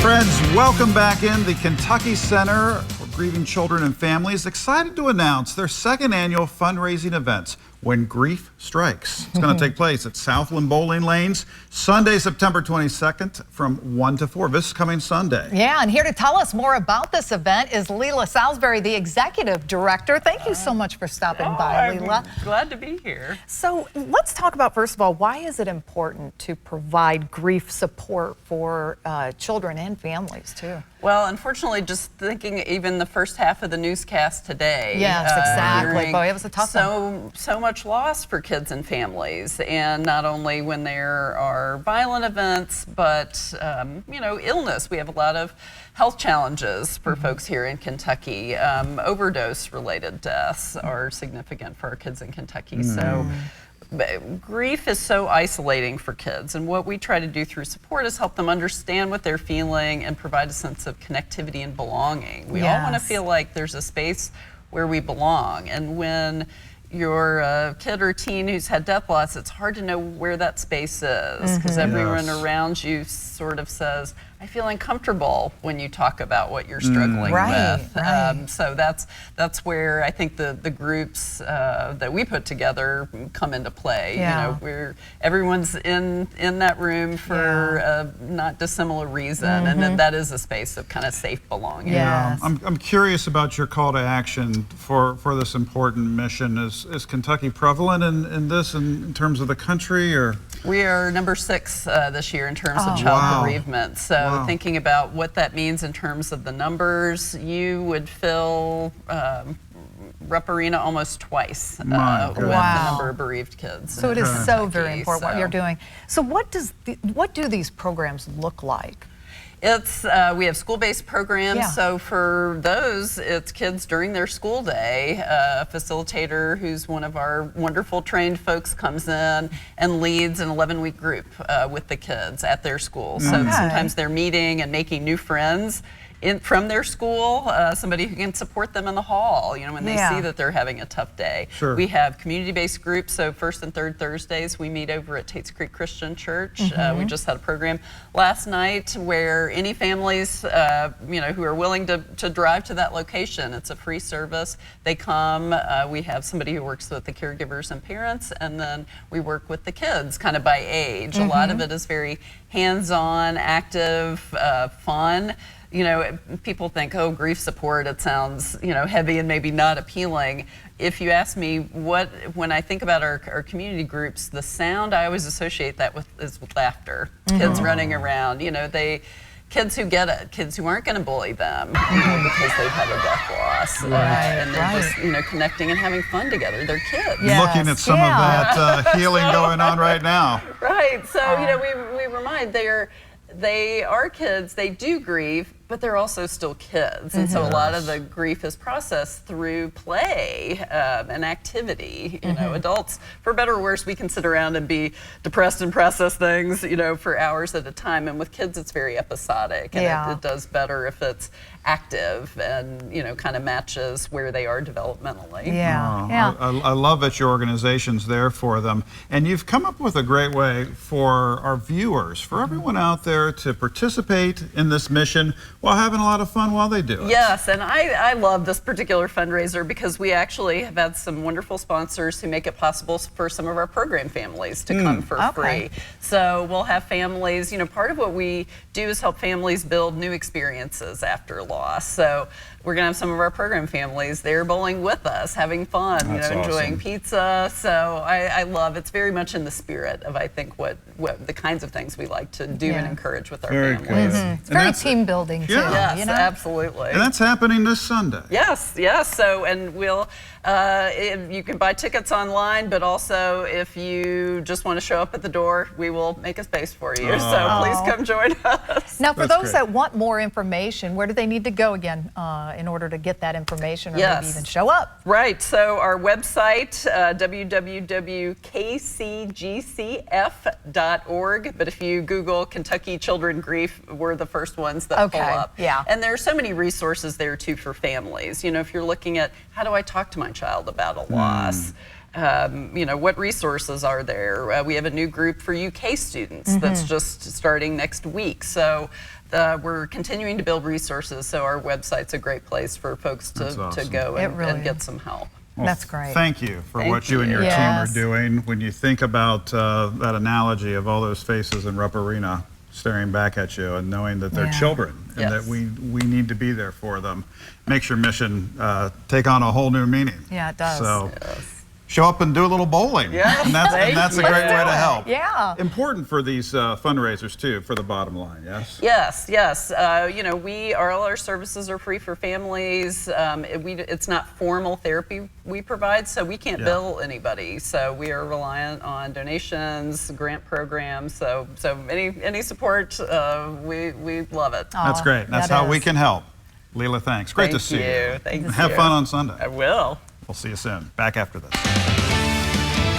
Friends, welcome back in. The Kentucky Center for Grieving Children and Families excited to announce their second annual fundraising event, When Grief Strikes. It's going to take place at Southland Bowling Lanes, Sunday, September 22nd from 1 to 4. This coming Sunday. Yeah, and here to tell us more about this event is Leela Salisbury, the Executive Director. Thank you so much for stopping by, Leela. I'm glad to be here. So let's talk about, first of all, why is it important to provide grief support for children and families, too? Well, unfortunately, just thinking even the first half of the newscast today. Yes, exactly. Boy, it was a tough one. So much loss for kids and families, and not only when there are violent events, but you know, illness. We have a lot of health challenges for folks here in Kentucky. Overdose-related deaths are significant for our kids in Kentucky. So. Grief is so isolating for kids, and what we try to do through support is help them understand what they're feeling and provide a sense of connectivity and belonging. We all want to feel like there's a space where we belong, and when you're a kid or teen who's had death loss, it's hard to know where that space is, because everyone around you sort of says, I feel uncomfortable when you talk about what you're struggling with. So that's where I think the groups that we put together come into play. You know, everyone's in that room for a not dissimilar reason, and then that is a space of kind of safe belonging. I'm curious about your call to action for this important mission. Is Kentucky prevalent in this in terms of the country, or? We are number 6 this year in terms of child bereavement. So thinking about what that means in terms of the numbers, you would fill Rupp Arena almost twice with the number of bereaved kids. So it is so very important what you're doing. So what do these programs look like? It's we have school-based programs, so for those, it's kids during their school day. A facilitator who's one of our wonderful trained folks comes in and leads an 11-week group with the kids at their school. So sometimes they're meeting and making new friends from their school, somebody who can support them in the hall, you know, when they see that they're having a tough day. We have community-based groups, so first and third Thursdays we meet over at Tates Creek Christian Church. We just had a program last night where any families, you know, who are willing to drive to that location, it's a free service. They come, we have somebody who works with the caregivers and parents, and then we work with the kids kind of by age. A lot of it is very hands-on, active, fun. You know, people think, oh, grief support, it sounds, you know, heavy and maybe not appealing. If you ask me when I think about our community groups, the sound I always associate that with is with laughter. Kids running around, you know, kids who get it, kids who aren't going to bully them, you know, because they've had a death loss. And they're just, you know, connecting and having fun together. They're kids. Looking at some of that healing going on right now. So, you know, we remind they are kids, they do grieve, but they're also still kids. And so a lot of the grief is processed through play and activity. You know, adults, for better or worse, we can sit around and be depressed and process things, you know, for hours at a time. And with kids, it's very episodic. And it does better if it's active and, you know, kind of matches where they are developmentally. I love that your organization's there for them. And you've come up with a great way for our viewers, for everyone out there to participate in this mission while having a lot of fun while they do it. Yes, and I love this particular fundraiser because we actually have had some wonderful sponsors who make it possible for some of our program families to come for free. So we'll have families, you know, part of what we do is help families build new experiences after loss. So we're going to have some of our program families there bowling with us, having fun, you know, enjoying pizza. So I love, it's very much in the spirit of, I think, what the kinds of things we like to do and encourage with our families. It's very team building too. Yes, you know? Absolutely. And that's happening this Sunday. Yes. So, and we'll, you can buy tickets online, but also if you just want to show up at the door, we will make a space for you. So please come join us. Now, for those that want more information, where do they need to go again in order to get that information or maybe even show up? Right. So our website, www.kcgcf.org. But if you Google Kentucky Children Grief, we're the first ones that pull up. And there are so many resources there too for families. You know, if you're looking at how do I talk to my child about a loss, what resources are there? We have a new group for UK students that's just starting next week. So we're continuing to build resources. So our website's a great place for folks to go and get some help. Well, that's great. Thank you for Thank what you and your you. team are Yes. doing. When you think about that analogy of all those faces in Rupp Arena staring back at you and knowing that they're Yeah. children and Yes. that we need to be there for them, makes your mission take on a whole new meaning. Yeah, it does. So show up and do a little bowling. Yes, and that's a thank great you. way to help. Yeah. Important for these fundraisers too, for the bottom line. Yes. Yes. All our services are free for families. It's not formal therapy we provide, so we can't bill anybody. So we are reliant on donations, grant programs. So any support, we love it. That's great. That's that how we is. can help. Leela, thanks. Great to see you. Thank you. Have fun on Sunday. I will. We'll see you soon. Back after this.